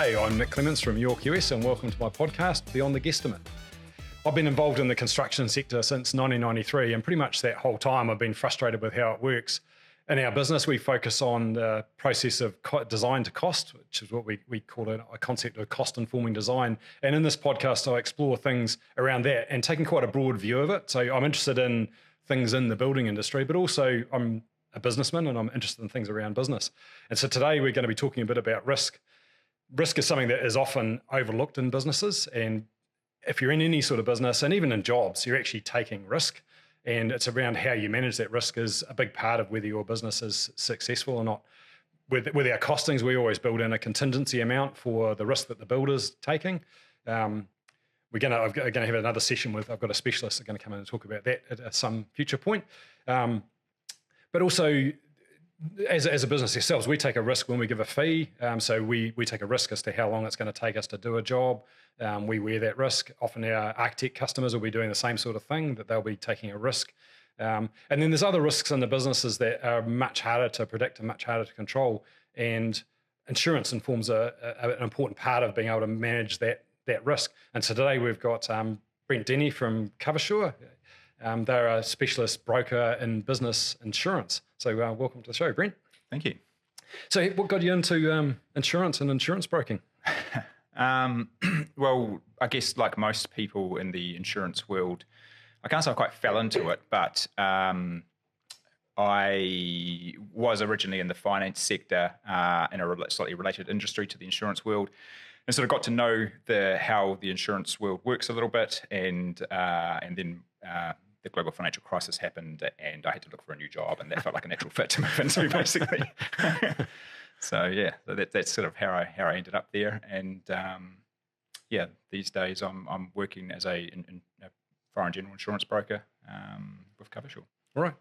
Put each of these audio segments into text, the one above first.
G'day, I'm Nick Clements from YourQS and welcome to my podcast, Beyond the Guesstimate. I've been involved in the construction sector since 1993 and pretty much that whole time I've been frustrated with how it works. In our business, we focus on the process of design to cost, which is what we call a concept of cost-informing design. And in this podcast, I explore things around that and taking quite a broad view of it. So I'm interested in things in the building industry, but also I'm a businessman and I'm interested in things around business. And so today we're going to be talking a bit about risk. Risk is something that is often overlooked in businesses. And if you're in any sort of business and even in jobs, you're actually taking risk. And it's around how you manage that risk is a big part of whether your business is successful or not. With our costings, we always build in a contingency amount for the risk that the builder's taking. I'm going to have another session I've got a specialist that's going to come in and talk about that at some future point. But also, as a business ourselves, we take a risk when we give a fee. So we take a risk as to how long it's going to take us to do a job. We wear that risk. Often our architect customers will be doing the same sort of thing, that they'll be taking a risk. And then there's other risks in the businesses that are much harder to predict and much harder to control. And insurance informs an important part of being able to manage that risk. And so today we've got Brent Denny from Coversure. They're a specialist broker in business insurance. So welcome to the show, Brent. Thank you. So what got you into insurance and insurance broking? Well, I guess like most people in the insurance world, I can't say I quite fell into it, but I was originally in the finance sector in a slightly related industry to the insurance world, and sort of got to know how the insurance world works a little bit, and then the global financial crisis happened, and I had to look for a new job, and that felt like a natural fit to move into, basically. So that's sort of how I ended up there, and these days I'm working as a foreign general insurance broker with Coversure. All right.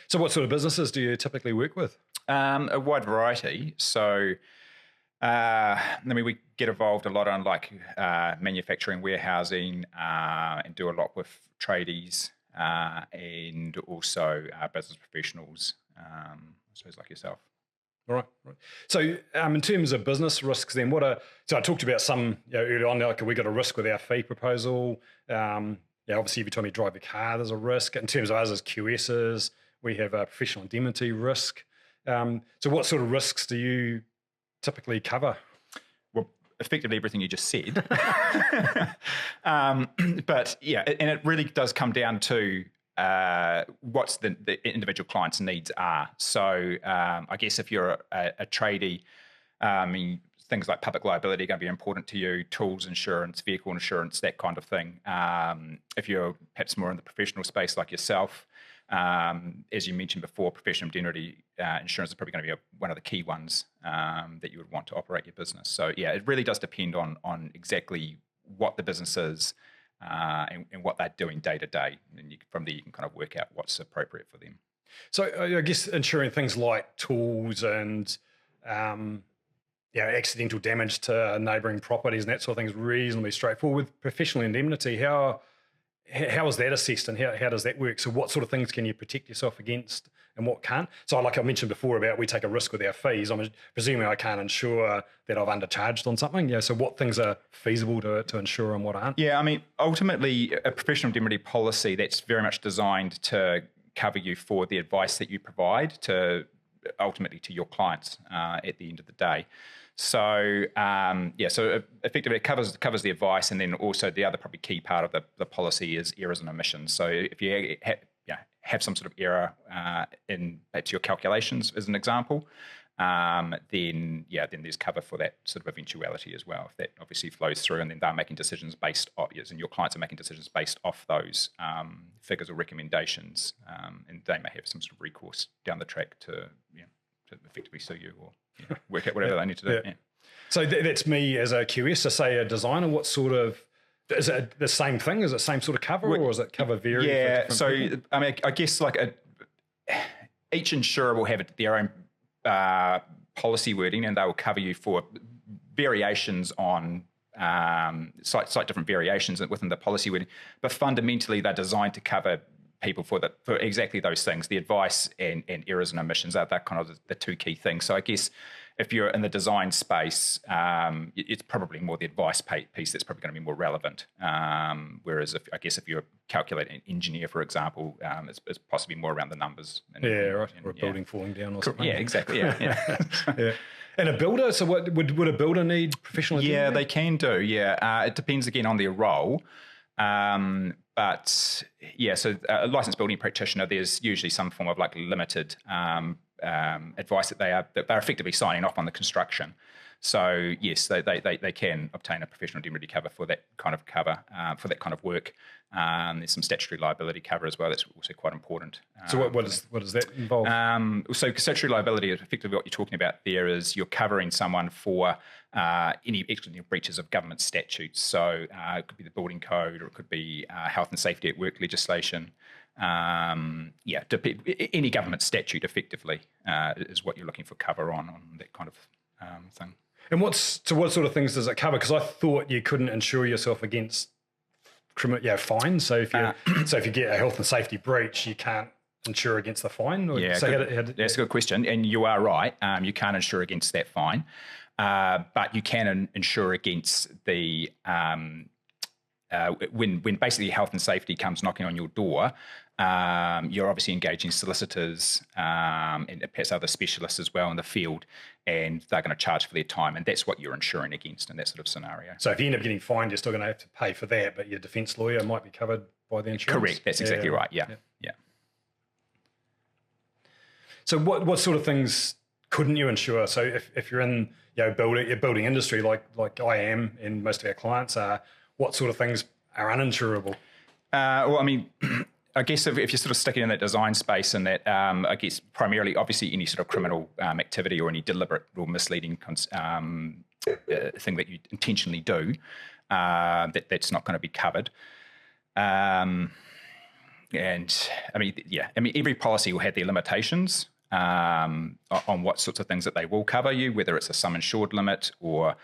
So what sort of businesses do you typically work with? A wide variety. So we get involved a lot on manufacturing, warehousing, and do a lot with tradies. And also business professionals, I suppose like yourself. All right. So in terms of business risks then, so I talked about some early on, like we got a risk with our fee proposal. Obviously every time you drive your car, there's a risk. In terms of us as QSs, we have a professional indemnity risk. So what sort of risks do you typically cover? Effectively everything you just said. But yeah, and it really does come down to what's the individual client's needs are. So I guess if you're a tradie, things like public liability are going to be important to you, tools insurance, vehicle insurance, that kind of thing. If you're perhaps more in the professional space like yourself, as you mentioned before, professional indemnity insurance is probably going to be one of the key ones that you would want to operate your business. So yeah, it really does depend on exactly what the business is and what they're doing day to day. And from there you can kind of work out what's appropriate for them. So I guess insuring things like tools and accidental damage to neighbouring properties and that sort of thing is reasonably straightforward. With professional indemnity, how is that assessed and how does that work? So what sort of things can you protect yourself against and what can't? So like I mentioned before about we take a risk with our fees. I'm presuming I can't insure that I've undercharged on something. Yeah. So what things are feasible to insure and what aren't? Yeah, ultimately a professional indemnity policy that's very much designed to cover you for the advice that you provide ultimately to your clients at the end of the day. So so effectively it covers the advice, and then also the other probably key part of the policy is errors and omissions. So if you have some sort of error in perhaps your calculations, as an example, then there's cover for that sort of eventuality as well. If that obviously flows through, and then they're making decisions based off, and your clients are making decisions based off those figures or recommendations, and they may have some sort of recourse down the track to effectively sue you or work out whatever they need to do. Yeah. So that's me as a QS. So say a designer, what sort of, is it the same thing? Is it the same sort of cover, or is it cover vary? Yeah, so people? I guess each insurer will have their own policy wording, and they will cover you for variations on slight different variations within the policy wording. But fundamentally, they're designed to cover people for exactly those things. The advice and errors and omissions are kind of the two key things. So I guess if you're in the design space, it's probably more the advice piece that's probably going to be more relevant. Whereas if you're calculating an engineer, for example, it's possibly more around the numbers. Or a building falling down or something. Yeah, exactly. Yeah. Yeah. And a builder, so what would a builder need professional attending? Yeah, they can do. Yeah, it depends again on their role. But yeah, so a licensed building practitioner, there's usually some form of like limited advice that they're effectively signing off on the construction. So yes, they can obtain a professional indemnity cover for that kind of for that kind of work. There's some statutory liability cover as well. That's also quite important. So what does that involve? So statutory liability is effectively what you're talking about there is you're covering someone for any extraordinary breaches of government statutes. So it could be the building code, or it could be health and safety at work legislation. Any government statute effectively is what you're looking for cover on that kind of thing. And what sort of things does it cover? Because I thought you couldn't insure yourself against fines. So if you get a health and safety breach, you can't insure against the fine. That's a good question, and you are right. You can't insure against that fine, but you can insure against the when basically health and safety comes knocking on your door. You're obviously engaging solicitors and perhaps other specialists as well in the field, and they're going to charge for their time, and that's what you're insuring against in that sort of scenario. So if you end up getting fined, you're still going to have to pay for that, but your defence lawyer might be covered by the insurance? Correct, that's exactly right, yeah. So what sort of things couldn't you insure? So if you're in your building industry like I am and most of our clients are, what sort of things are uninsurable? Well, I mean, I guess if you're sort of sticking in that design space and that, I guess primarily, obviously, any sort of criminal activity or any deliberate or misleading thing that you intentionally do, that's not going to be covered. And I mean, every policy will have their limitations on what sorts of things that they will cover you, whether it's a sum insured limit or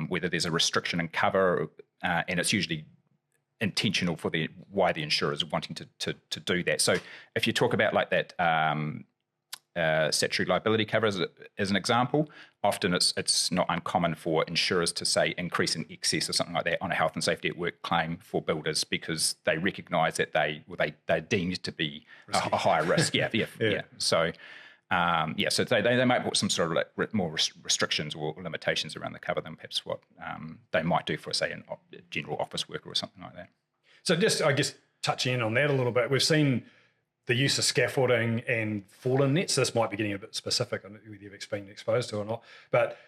whether there's a restriction in cover, and it's usually intentional for why the insurers are wanting to do that. So if you talk about like that statutory liability cover as an example, often it's not uncommon for insurers to say increase in excess or something like that on a health and safety at work claim for builders because they recognise that they're deemed to be a higher risk. Yeah. So so they might put some sort of like more restrictions or limitations around the cover than perhaps what they might do for, say, a general office worker or something like that. So just, I guess, touching in on that a little bit, we've seen the use of scaffolding and fallen nets. This might be getting a bit specific, I don't know whether you've been exposed to or not, but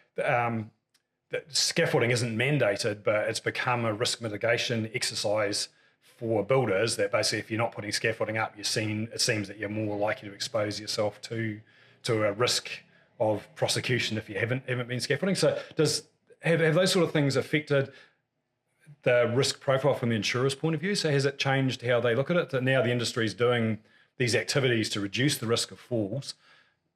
scaffolding isn't mandated, but it's become a risk mitigation exercise for builders that basically if you're not putting scaffolding up, it seems that you're more likely to expose yourself to a risk of prosecution if you haven't been scaffolding. So have those sort of things affected the risk profile from the insurer's point of view? So has it changed how they look at it? That now the industry is doing these activities to reduce the risk of falls.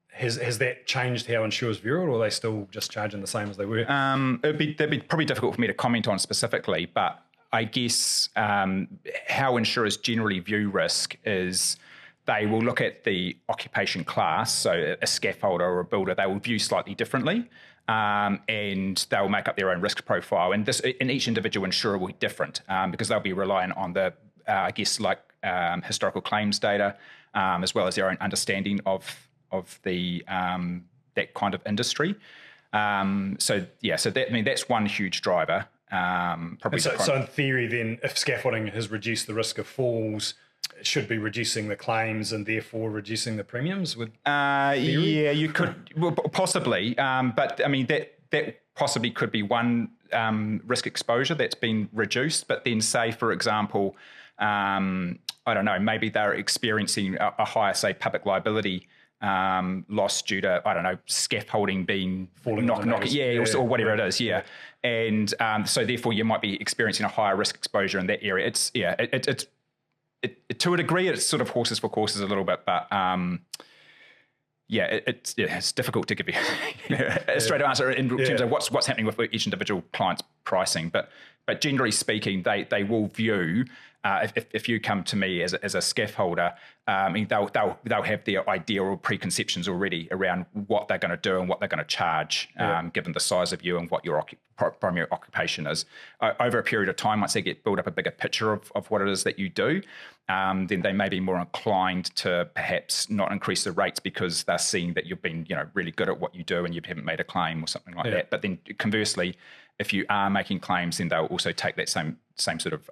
Has that changed how insurers view it, or are they still just charging the same as they were? That'd be probably difficult for me to comment on specifically, but I guess how insurers generally view risk is they will look at the occupation class, so a scaffolder or a builder, they will view slightly differently, and they'll make up their own risk profile. And each individual insurer will be different because they'll be relying on the, historical claims data, as well as their own understanding of the that kind of industry. So that's one huge driver. So in theory, then, if scaffolding has reduced the risk of falls, it should be reducing the claims and therefore reducing the premiums? Yeah, you could possibly, but I mean that possibly could be one risk exposure that's been reduced. But then, say for example, I don't know, maybe they're experiencing a higher, say, public liability loss due to, I don't know, scaffolding being falling or whatever it is, and so therefore you might be experiencing a higher risk exposure in that area. It's to a degree it's sort of horses for courses a little bit, but it's difficult to give you a straight answer in terms of what's happening with each individual client's pricing. But generally speaking, they will view if you come to me as a scaffolder, they'll have their idea or preconceptions already around what they're going to do and what they're going to charge, given the size of you and what your primary occupation is. Over a period of time, once they build up a bigger picture of what it is that you do, then they may be more inclined to perhaps not increase the rates because they're seeing that you've been, really good at what you do and you haven't made a claim or something like that. But then conversely, if you are making claims, then they'll also take that same sort of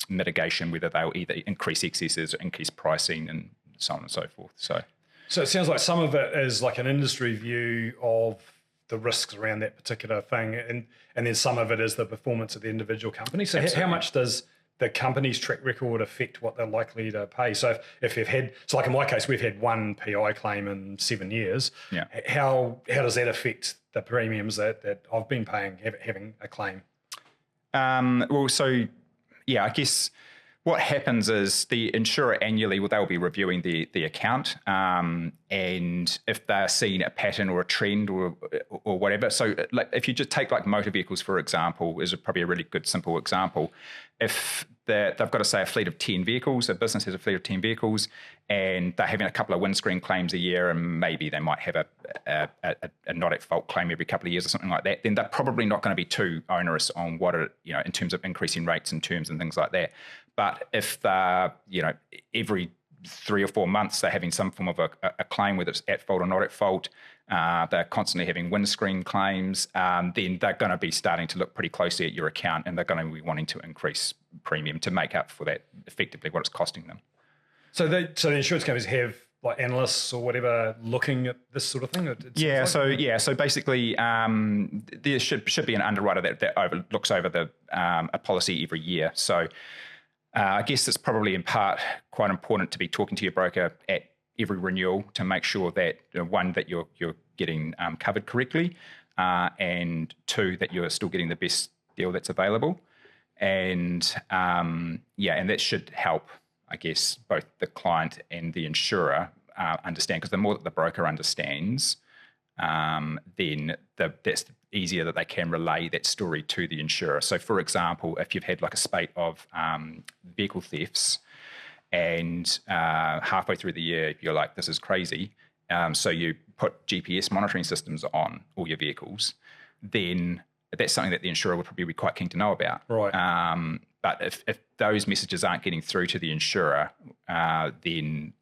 mitigation, whether they'll either increase excesses or increase pricing and so on and so forth. So it sounds like some of it is like an industry view of the risks around that particular thing, and then some of it is the performance of the individual company. So how much does the company's track record affect what they're likely to pay? So if you've had, so like in my case, we've had one PI claim in 7 years. Yeah. How does that affect the premiums that I've been paying having a claim? I guess what happens is the insurer annually, they'll be reviewing the account, and if they're seeing a pattern or a trend or whatever. So like if you just take like motor vehicles, for example, is probably a really good simple example. If they've got to say a fleet of 10 vehicles, a business has a fleet of 10 vehicles, and they're having a couple of windscreen claims a year, and maybe they might have a not at fault claim every couple of years or something like that, then they're probably not going to be too onerous on what it, in terms of increasing rates and terms and things like that. But if they're, every 3 or 4 months they're having some form of a claim, whether it's at fault or not at fault, they're constantly having windscreen claims, then they're going to be starting to look pretty closely at your account, and they're going to be wanting to increase premium to make up for that, effectively what it's costing them. So the insurance companies have like analysts or whatever looking at this sort of thing? So basically there should be an underwriter that looks over a policy every year. So I guess it's probably in part quite important to be talking to your broker at every renewal to make sure that, one, that you're getting covered correctly, and two, that you're still getting the best deal that's available. And and that should help, I guess, both the client and the insurer understand, because the more that the broker understands, then that's easier that they can relay that story to the insurer. So, for example, if you've had like a spate of vehicle thefts, and halfway through the year you're like, this is crazy, so you put GPS monitoring systems on all your vehicles, then that's something that the insurer would probably be quite keen to know about. Right. But if those messages aren't getting through to the insurer, then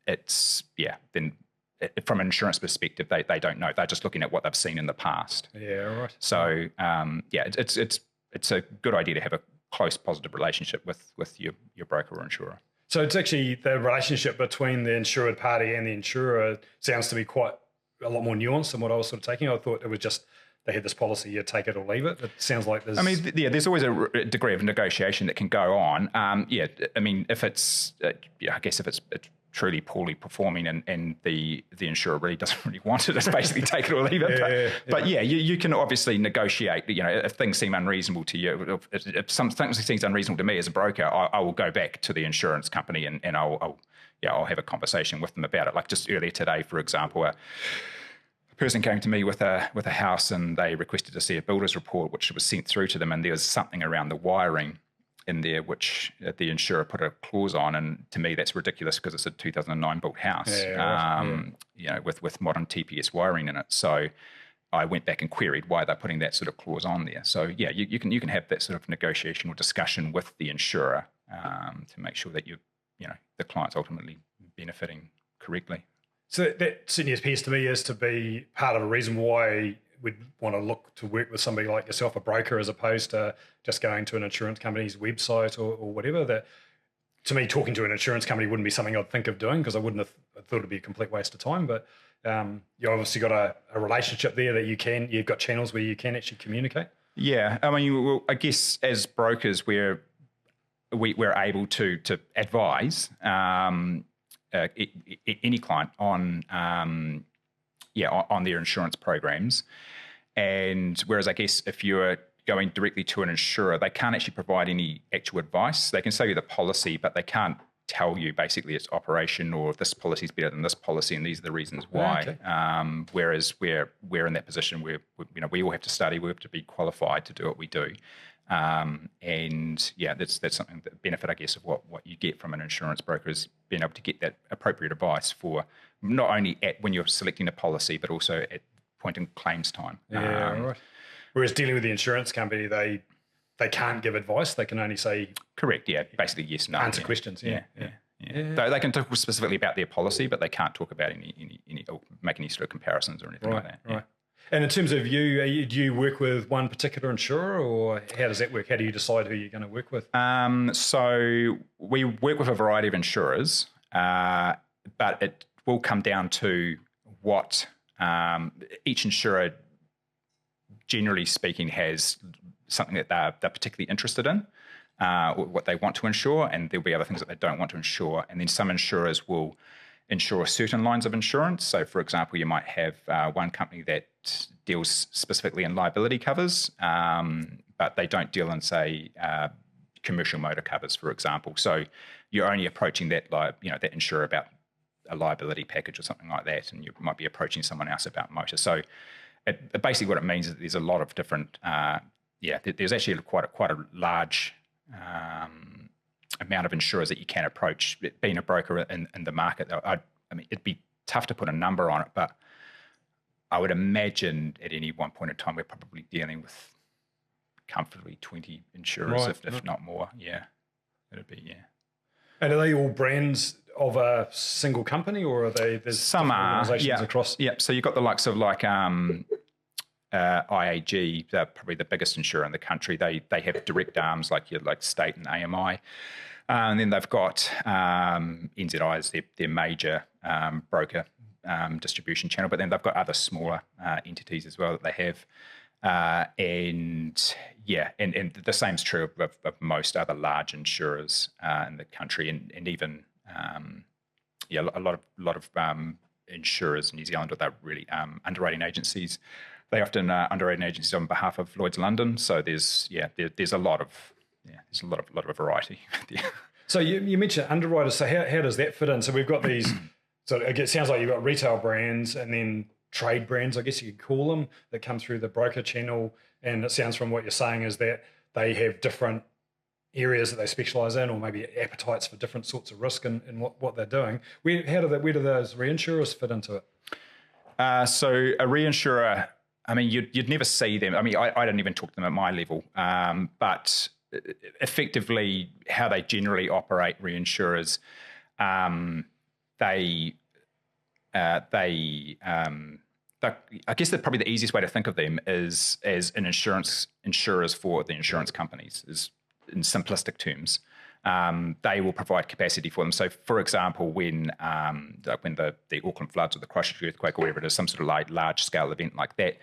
from an insurance perspective, they don't know. They're just looking at what they've seen in the past. Yeah, right. So it's a good idea to have a close, positive relationship with your broker or insurer. So it's actually the relationship between the insured party and the insurer sounds to be quite a lot more nuanced than what I was sort of taking. I thought it was just they had this policy, you take it or leave it. It sounds like there's... there's always a degree of negotiation that can go on. If it's, I guess if it's truly poorly performing and the insurer really doesn't really want it, it's basically take it or leave it. But you can obviously negotiate. If things seem unreasonable to you, if something seems unreasonable to me as a broker, I will go back to the insurance company and I'll have a conversation with them about it. Like just earlier today, for example, a person came to me with a house and they requested to see a builder's report, which was sent through to them, and there was something around the wiring in there which the insurer put a clause on, and to me that's ridiculous because it's a 2009 built house, with modern TPS wiring in it. So I went back and queried why they're putting that sort of clause on there. So you can have that sort of negotiation or discussion with the insurer to make sure that the client's ultimately benefiting correctly. So that certainly appears to me as to be part of a reason why we'd want to look to work with somebody like yourself, a broker, as opposed to just going to an insurance company's website or whatever. That, to me, talking to an insurance company wouldn't be something I'd think of doing because I wouldn't have thought it'd be a complete waste of time. But you obviously got a relationship there that you've got channels where you can actually communicate. Yeah, I guess as brokers we're able to advise any client on their insurance programs. And whereas I guess if you're going directly to an insurer, they can't actually provide any actual advice. They can sell you the policy, but they can't tell you basically its operation or this policy is better than this policy and these are the reasons why. Okay. Whereas we're in that position where we all have to study, we have to be qualified to do what we do. And yeah, that's something, the benefit, I guess, of what you get from an insurance broker is being able to get that appropriate advice for not only when you're selecting a policy, but also at point in claims time. Yeah, right. Whereas dealing with the insurance company, they can't give advice. They can only say... Correct, yeah. Basically, yes, no. Answer questions, yeah. They can talk specifically about their policy, but they can't talk about any or make any sort of comparisons or anything like that. Right. And in terms of you, do you work with one particular insurer, or how does that work? How do you decide who you're going to work with? So we work with a variety of insurers, but it will come down to what each insurer, generally speaking, has something that they're particularly interested in, or what they want to insure, and there'll be other things that they don't want to insure. And then some insurers will insure certain lines of insurance. So, for example, you might have one company that deals specifically in liability covers, but they don't deal in, say, commercial motor covers, for example. So you're only approaching that insurer about a liability package or something like that, and you might be approaching someone else about motor. So basically what it means is that there's a lot of different, there's actually quite a large amount of insurers that you can approach. Being a broker in the market, I mean, it'd be tough to put a number on it, but I would imagine at any one point in time we're probably dealing with comfortably 20 insurers, if not more. Yeah, it'd be, yeah. And are they all brands of a single company, or are they? There's some organizations across. Yeah, so you've got the likes of like IAG, they're probably the biggest insurer in the country. They have direct arms like State and AMI. And then they've got NZI as their major broker distribution channel, but then they've got other smaller entities as well that they have. And the same is true of most other large insurers in the country, and even a lot of insurers in New Zealand, or they're really underwriting agencies. They often are underwriting agencies on behalf of Lloyd's London. So there's a lot of variety. So you mentioned underwriters. So how does that fit in? So we've got these. So it sounds like you've got retail brands and then trade brands, I guess you could call them, that come through the broker channel. And it sounds from what you're saying is that they have different areas that they specialise in, or maybe appetites for different sorts of risk in what they're doing. Where do those reinsurers fit into it? So a reinsurer, I mean, you'd never see them. I mean, I don't even talk to them at my level, but effectively how they generally operate, reinsurers, I guess that probably the easiest way to think of them is as an insurers for the insurance companies, is in simplistic terms. They will provide capacity for them. So, for example, when the Auckland floods or the Christchurch earthquake or whatever it is, some sort of large-scale event like that,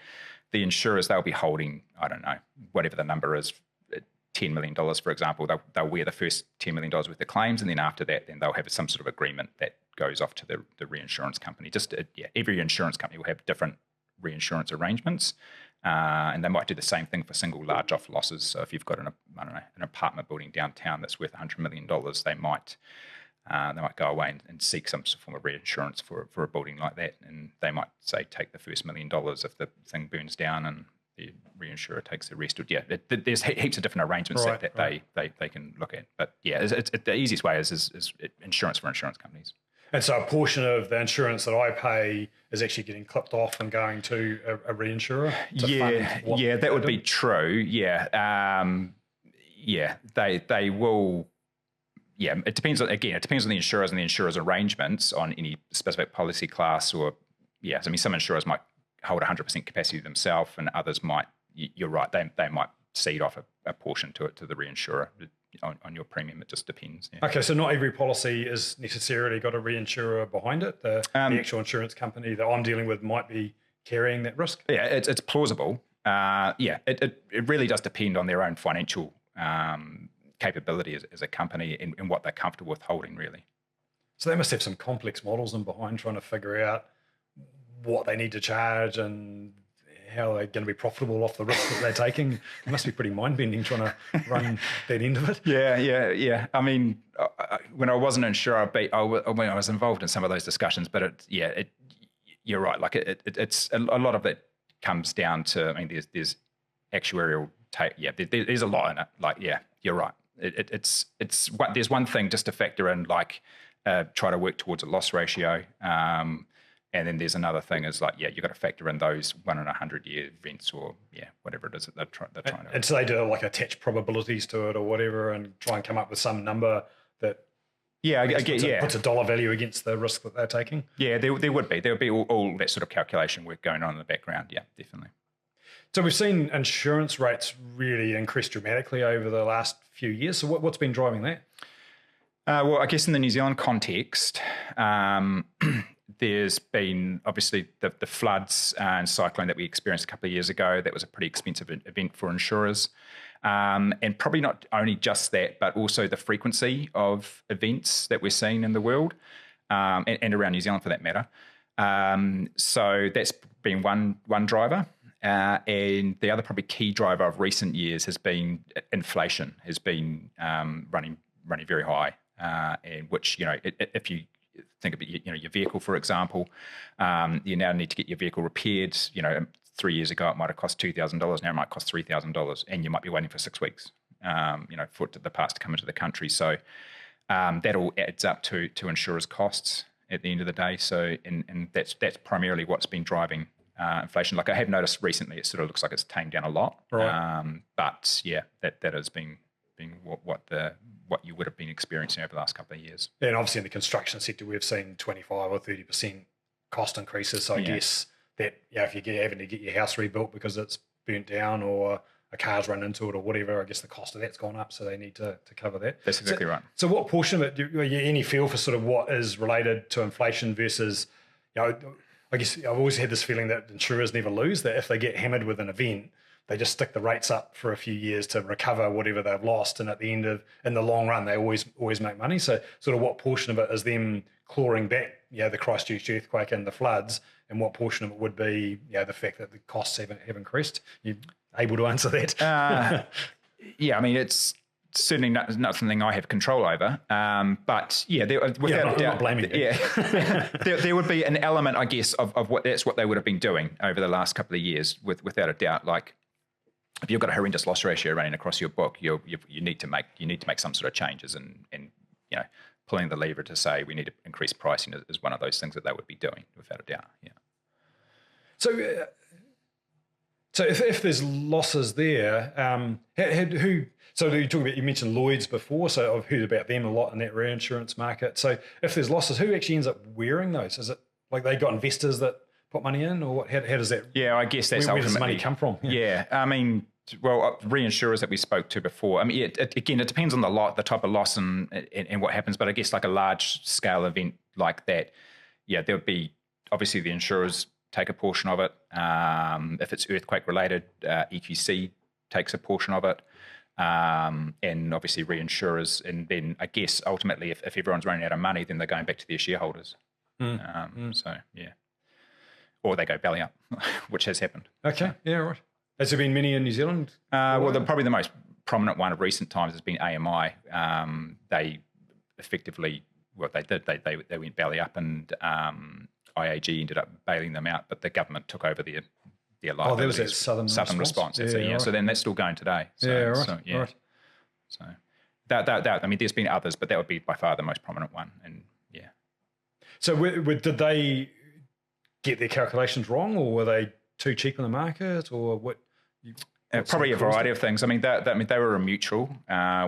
the insurers, they'll be holding, I don't know, whatever the number is, $10 million, for example. They'll wear the first $10 million worth of claims, and then after that, then they'll have some sort of agreement that goes off to the reinsurance company. Every insurance company will have different reinsurance arrangements, and they might do the same thing for single large off losses. So if you've got an apartment building downtown that's worth $100 million, they might go away and seek some form of reinsurance for a building like that, and they might say take the first $1 million if the thing burns down, and the reinsurer takes the rest. There's heaps of different arrangements that they can look at. But yeah, the easiest way is insurance for insurance companies. And so a portion of the insurance that I pay is actually getting clipped off and going to a reinsurer? That would be true. Yeah. They will. Yeah, it depends on the insurers and the insurer's arrangements on any specific policy class, or I mean, some insurers might hold 100% capacity themselves, and others might. You're right. They might cede off a portion to the reinsurer on your premium. It just depends. Yeah. Okay, so not every policy is necessarily got a reinsurer behind it. The actual insurance company that I'm dealing with might be carrying that risk. Yeah, it's plausible. It really does depend on their own financial capability as a company and what they're comfortable with holding, really. So they must have some complex models in behind trying to figure out what they need to charge and how they're going to be profitable off the risk that they're taking. It must be pretty mind-bending trying to run that end of it. Yeah. I mean, when I wasn't insurer, I was involved in some of those discussions, but you're right. Like it's a lot of it comes down to, I mean, there's actuarial take. Yeah, there's a lot in it. Like, yeah, you're right. There's one thing just to factor in, like try to work towards a loss ratio. And then there's another thing is like, yeah, you've got to factor in those 1 in 100-year events or, whatever it is that they're trying to. And so they do like attach probabilities to it or whatever and try and come up with some number that puts a dollar value against the risk that they're taking. Yeah, there would be. There would be all that sort of calculation work going on in the background. Yeah, definitely. So we've seen insurance rates really increase dramatically over the last few years. So what's been driving that? Well, I guess in the New Zealand context, there's been obviously the floods and cyclone that we experienced a couple of years ago. That was a pretty expensive event for insurers. And probably not only just that, but also the frequency of events that we're seeing in the world and around New Zealand for that matter. So that's been one driver. And the other probably key driver of recent years has been inflation, has been running very high. And which, if you think about your vehicle, for example, you now need to get your vehicle repaired. 3 years ago it might have cost $2,000. Now it might cost $3,000, and you might be waiting for 6 weeks. For the parts to come into the country. So that all adds up to insurers' costs at the end of the day. So and that's primarily what's been driving inflation. Like I have noticed recently, it sort of looks like it's tamed down a lot. Right. But yeah, that has been what you would have been experiencing over the last couple of years. Yeah, and obviously in the construction sector, we've seen 25 or 30% cost increases. So I guess that if you're having to get your house rebuilt because it's burnt down or a car's run into it or whatever, I guess the cost of that's gone up. So they need to cover that. That's exactly right. So what portion of it, are you any feel for sort of what is related to inflation versus, I guess I've always had this feeling that insurers never lose, that if they get hammered with an event, they just stick the rates up for a few years to recover whatever they've lost, and at the end of, in the long run, they always make money. So, sort of, what portion of it is them clawing back, the Christchurch earthquake and the floods, and what portion of it would be, the fact that the costs have increased? You able to answer that? Yeah, I mean, it's certainly not something I have control over, but without a doubt, not blaming you. Yeah, there would be an element, I guess, of what they would have been doing over the last couple of years, without a doubt, like. If you've got a horrendous loss ratio running across your book, you need to make some sort of changes, and pulling the lever to say we need to increase pricing is one of those things that they would be doing, without a doubt. Yeah. So if there's losses there, who? So you mentioned Lloyd's before, so I've heard about them a lot in that reinsurance market. So if there's losses, who actually ends up wearing those? Is it like they got investors that put money in, or what? How does that? Yeah, I guess that's where does the money come from? Yeah, I mean, well, reinsurers that we spoke to before. I mean, it depends on the type of loss and what happens. But I guess like a large scale event like that, there would be obviously the insurers take a portion of it. If it's earthquake related, EQC takes a portion of it, and obviously reinsurers. And then I guess ultimately, if everyone's running out of money, then they're going back to their shareholders. So yeah. Or they go belly up, which has happened. Okay, yeah, right. Has there been many in New Zealand? Well, probably the most prominent one of recent times has been AMI. They effectively, they went belly up, and IAG ended up bailing them out, but the government took over their liabilities. Oh, there was that Southern response. That's it, yeah. Right. So then that's still going today. So, yeah, right. So, yeah. Right. So that I mean, there's been others, but that would be by far the most prominent one. And yeah. So did they get their calculations wrong, or were they too cheap in the market, or what? Probably a variety of things. I mean, they were a mutual,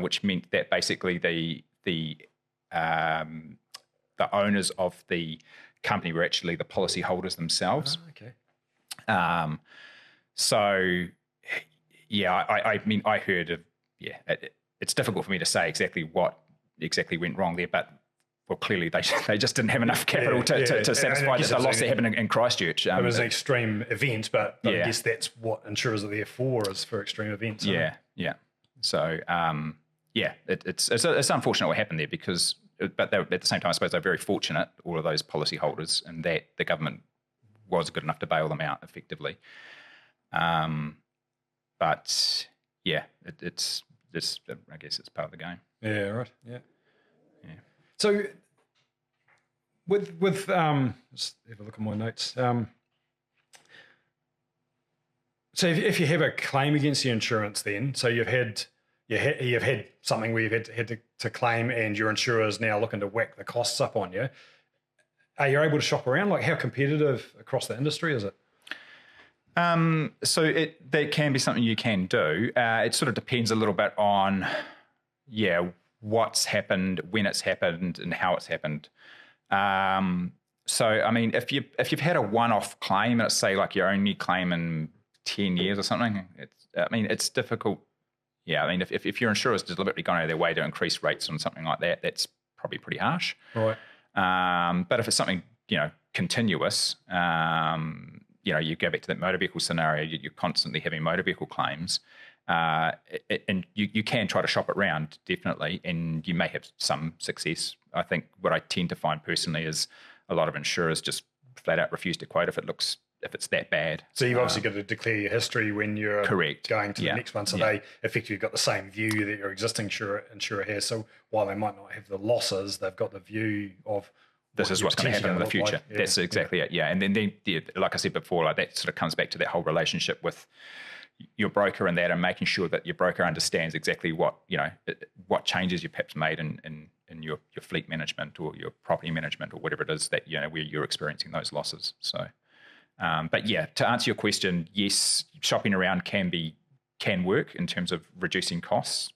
which meant that basically the owners of the company were actually the policy holders themselves. Oh, okay. So yeah, I mean, I heard of it's difficult for me to say exactly what went wrong there, but. Well, clearly they just didn't have enough capital to satisfy the loss that happened in Christchreach. It was an extreme event, but I guess that's what insurers are there for, is for extreme events. Yeah. So, it's unfortunate what happened there but at the same time, I suppose they're very fortunate, all of those policyholders, and that the government was good enough to bail them out effectively. But yeah, it's I guess it's part of the game. Yeah, right. Yeah. So, with let's have a look at my notes. So if you have a claim against the insurance, then so you've had something where you've had to claim, and your insurer is now looking to whack the costs up on you. Are you able to shop around? Like, how competitive across the industry is it? So that can be something you can do. It sort of depends a little bit on, what's happened, when it's happened, and how it's happened. So I mean, if you've had a one-off claim, and it's say like your only claim in 10 years or something, it's difficult. Yeah, I mean, if your insurer's deliberately gone out of their way to increase rates on something like that, that's probably pretty harsh. Right. But if it's something, continuous, you go back to that motor vehicle scenario, you're constantly having motor vehicle claims, and you can try to shop it around, definitely, and you may have some success. I think what I tend to find personally is a lot of insurers just flat out refuse to quote if it's that bad. So you've obviously got to declare your history when you're correct. Going to the next one. So they effectively got the same view that your existing insurer has. So while they might not have the losses, they've got the view of this is what's going to happen in the future. Like. That's exactly it. Yeah. And then like I said before, like that sort of comes back to that whole relationship with your broker and that, and making sure that your broker understands exactly what what changes you perhaps made in your fleet management or your property management or whatever it is that where you're experiencing those losses. So, but yeah, to answer your question, yes, shopping around can work in terms of reducing costs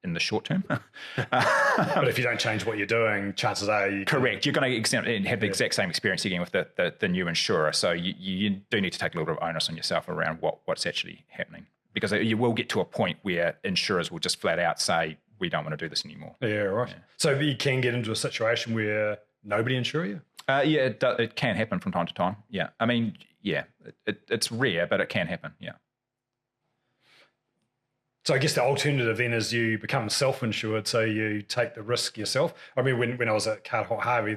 in the short term. But if you don't change what you're doing, chances are correct. You're going to have the exact same experience again with the new insurer. So you do need to take a little bit of onus on yourself around what's actually happening, because you will get to a point where insurers will just flat out say, we don't want to do this anymore. Yeah, right. Yeah. So you can get into a situation where nobody insure you? It can happen from time to time. Yeah. I mean, it's rare, but it can happen. Yeah. So I guess the alternative then is you become self-insured, so you take the risk yourself. I mean, when I was at Carter Harvey,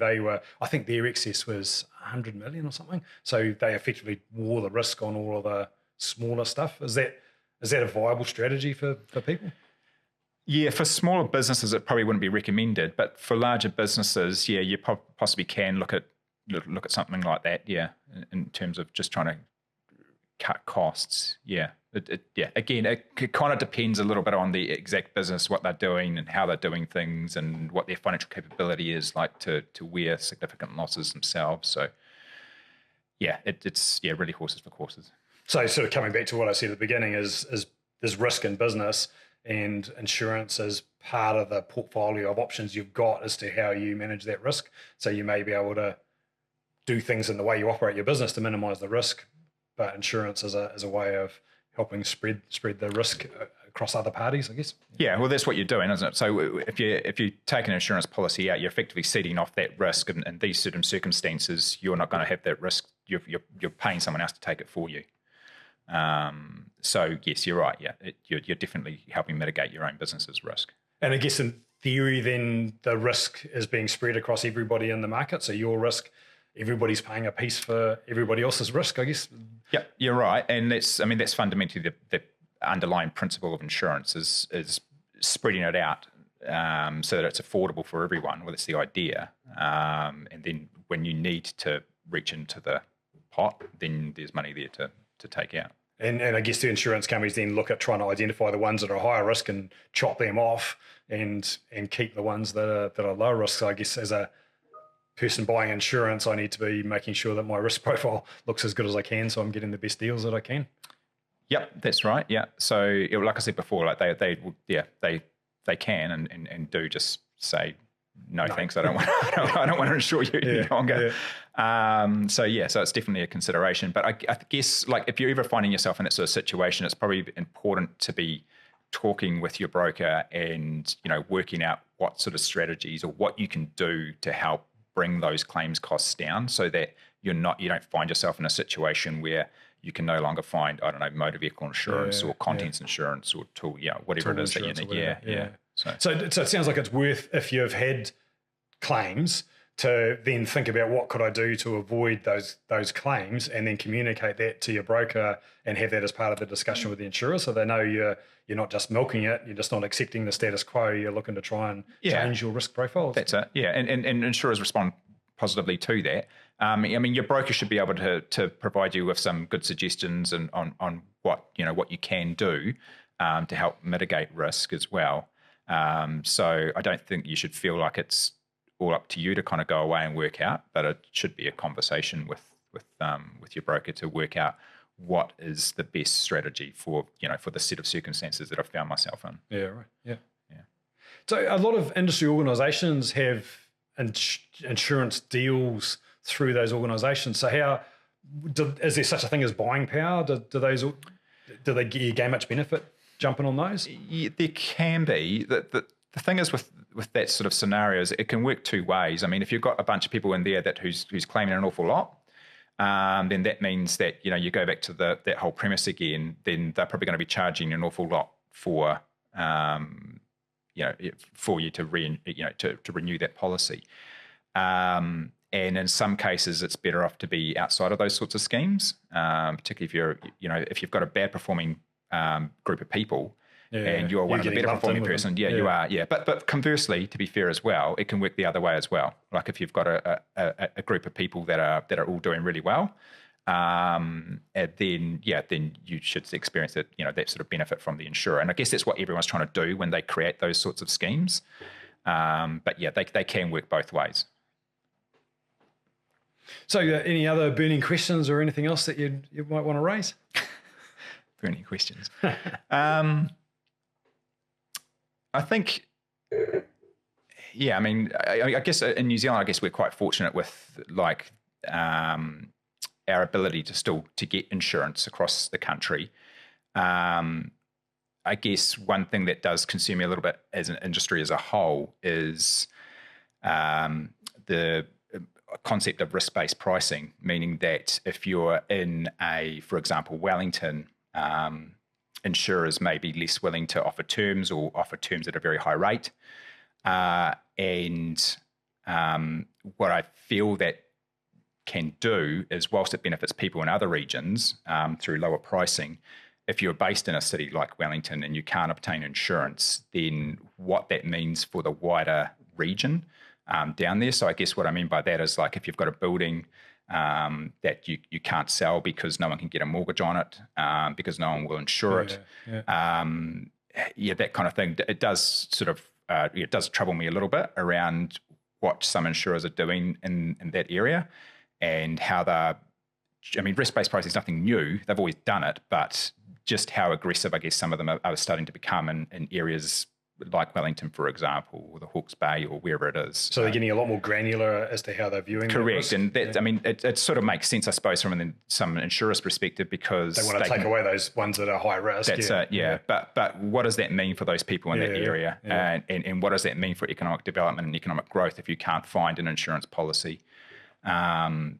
I think their excess was 100 million or something. So they effectively wore the risk on all of the smaller stuff. Is that a viable strategy for people? Yeah, for smaller businesses, it probably wouldn't be recommended. But for larger businesses, you possibly can look at something like that. Yeah, in terms of just trying to cut costs. Yeah. Again, it kind of depends a little bit on the exact business, what they're doing and how they're doing things, and what their financial capability is like to wear significant losses themselves. So, it's really horses for courses. So, sort of coming back to what I said at the beginning, is there's risk in business, and insurance is part of the portfolio of options you've got as to how you manage that risk. So you may be able to do things in the way you operate your business to minimise the risk, but insurance is a way of helping spread the risk across other parties, I guess. Yeah, well, that's what you're doing, isn't it? So if you take an insurance policy out, you're effectively ceding off that risk, and in these certain circumstances, you're not going to have that risk. You're paying someone else to take it for you. So yes, you're right. Yeah, you're definitely helping mitigate your own business's risk. And I guess in theory, then the risk is being spread across everybody in the market. So your risk, everybody's paying a piece for everybody else's risk, I guess. Yeah, you're right, and that's fundamentally the underlying principle of insurance is spreading it out so that it's affordable for everyone. Well, that's the idea, and then when you need to reach into the pot, then there's money there to take out. And I guess the insurance companies then look at trying to identify the ones that are higher risk and chop them off, and keep the ones that are lower risk. So I guess as a person buying insurance, I need to be making sure that my risk profile looks as good as I can, so I'm getting the best deals that I can. Yep, that's right. Yeah. So like I said before, like they can and do just say no. Thanks. I don't want to insure you any longer. Yeah. So it's definitely a consideration. But I guess like if you're ever finding yourself in that sort of situation, it's probably important to be talking with your broker and working out what sort of strategies or what you can do to help bring those claims costs down, so that you don't find yourself in a situation where you can no longer find, I don't know, motor vehicle insurance or contents insurance or whatever it is that you need. Yeah. So it sounds like it's worth, if you've had claims, to then think about what could I do to avoid those claims, and then communicate that to your broker and have that as part of the discussion with the insurer, so they know you're not just milking it, you're just not accepting the status quo, you're looking to try and change your risk profile. That's it. Yeah, and insurers respond positively to that. I mean, your broker should be able to provide you with some good suggestions and on what you can do to help mitigate risk as well. So I don't think you should feel like it's all up to you to kind of go away and work out, but it should be a conversation with your broker to work out what is the best strategy for the set of circumstances that I've found myself in. Yeah, right. Yeah. So a lot of industry organisations have insurance deals through those organisations. So is there such a thing as buying power? Do they gain much benefit jumping on those? Yeah, there can be. The thing is with that sort of scenarios, it can work two ways. I mean, if you've got a bunch of people in there who's claiming an awful lot, then that means that you go back to that whole premise again. Then they're probably going to be charging an awful lot for you to renew that policy. And in some cases, it's better off to be outside of those sorts of schemes, particularly if you've got a bad performing group of people. And you're one of the better performing person. Yeah, you are. Yeah, but conversely, to be fair as well, it can work the other way as well. Like if you've got a group of people that are all doing really well, then you should experience that that sort of benefit from the insurer. And I guess that's what everyone's trying to do when they create those sorts of schemes. But yeah, they can work both ways. So, any other burning questions or anything else that you might want to raise? Burning questions. I think, I mean, I guess in New Zealand, we're quite fortunate with our ability to get insurance across the country. I guess one thing that does consume me a little bit as an industry as a whole is the concept of risk-based pricing, meaning that if you're in for example, Wellington, insurers may be less willing to offer terms or offer terms at a very high rate. And what I feel that can do is, whilst it benefits people in other regions through lower pricing, if you're based in a city like Wellington and you can't obtain insurance, then what that means for the wider region down there. So I guess what I mean by that is, like, if you've got a building that you can't sell because no one can get a mortgage on it, because no one will insure it. That kind of thing. It does sort of it does trouble me a little bit around what some insurers are doing in that area, and how risk-based pricing is nothing new. They've always done it, but just how aggressive, I guess, some of them are starting to become in areas like Wellington, for example, or the Hawke's Bay, or wherever it is. So they're getting a lot more granular as to how they're viewing it. Correct. And that, it sort of makes sense, I suppose, from some insurer's perspective, because they want to take away those ones that are high risk. That's it. But what does that mean for those people in that area? And what does that mean for economic development and economic growth if you can't find an insurance policy? It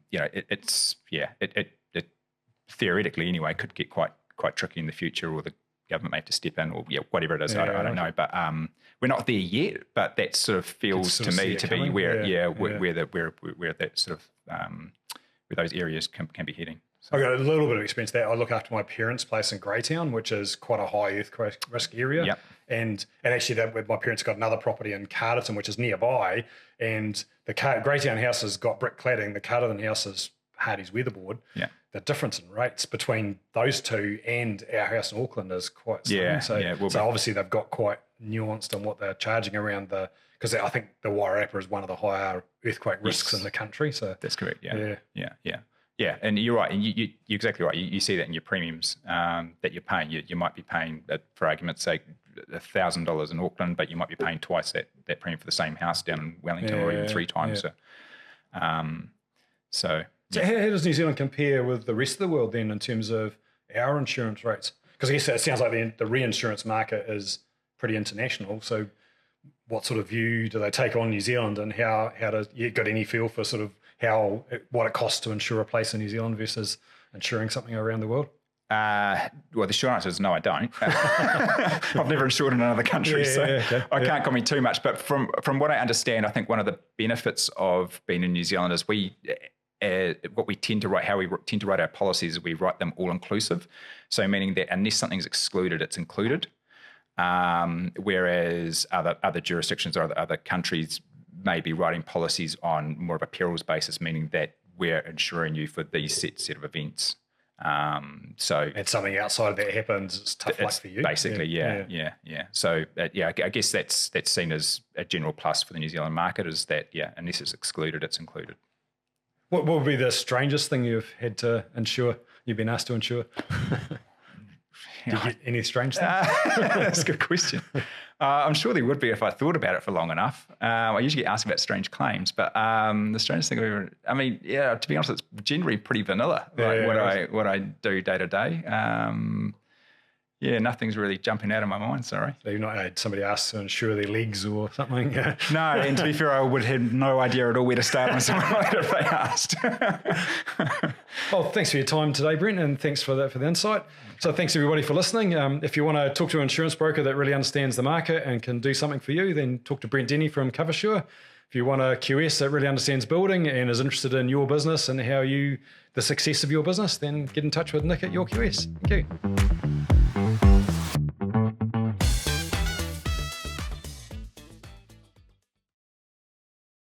theoretically anyway could get quite tricky in the future, or the government may have to step in, or whatever it is. I don't know, but we're not there yet. But that sort of feels to me to be where that sort of where those areas can be heading. So. I've got a little bit of experience there. I look after my parents' place in Greytown, which is quite a high earthquake risk area. Yep. And actually, my parents got another property in Carterton, which is nearby. And the Greytown house has got brick cladding. The Carterton house is Hardy's weatherboard. Yeah. The difference in rates between those two and our house in Auckland is quite slim. So obviously they've got quite nuanced on what they're charging around because I think the Wairarapa is one of the higher earthquake risks in the country. So that's correct. Yeah. And you're right. And you're exactly right. You see that in your premiums that you're paying. You might be paying, for argument's sake, $1,000 in Auckland, but you might be paying twice that premium for the same house down in Wellington, or even three times. So how does New Zealand compare with the rest of the world then in terms of our insurance rates? Because I guess it sounds like the reinsurance market is pretty international. So what sort of view do they take on New Zealand, and how does you got any feel for sort of what it costs to insure a place in New Zealand versus insuring something around the world? Well, the short answer is no, I don't. I've never insured in another country, I can't comment too much. But from what I understand, I think one of the benefits of being in New Zealand is what we tend to write, how we tend to write our policies, is we write them all inclusive. So meaning that unless something's excluded, it's included. Whereas other jurisdictions or other countries may be writing policies on more of a perils basis, meaning that we're insuring you for these set of events. So and something outside of that happens, it's tough luck for you. Basically, yeah. So I guess that's seen as a general plus for the New Zealand market, is that unless it's excluded, it's included. What would be the strangest thing you've had to insure? You've been asked to insure? Did you get any strange things? That's a good question. I'm sure there would be if I thought about it for long enough. I usually get asked about strange claims, but the strangest thing to be honest, it's generally pretty vanilla, what I do day to day. Nothing's really jumping out of my mind, sorry. So you've not had somebody ask to insure their legs or something? No, and to be fair, I would have no idea at all where to start on something like that if they asked. Well, thanks for your time today, Brent, and thanks for the insight. So thanks everybody for listening. If you want to talk to an insurance broker that really understands the market and can do something for you, then talk to Brent Denny from Coversure. If you want a QS that really understands building and is interested in your business and the success of your business, then get in touch with Nick at YourQS. Thank you.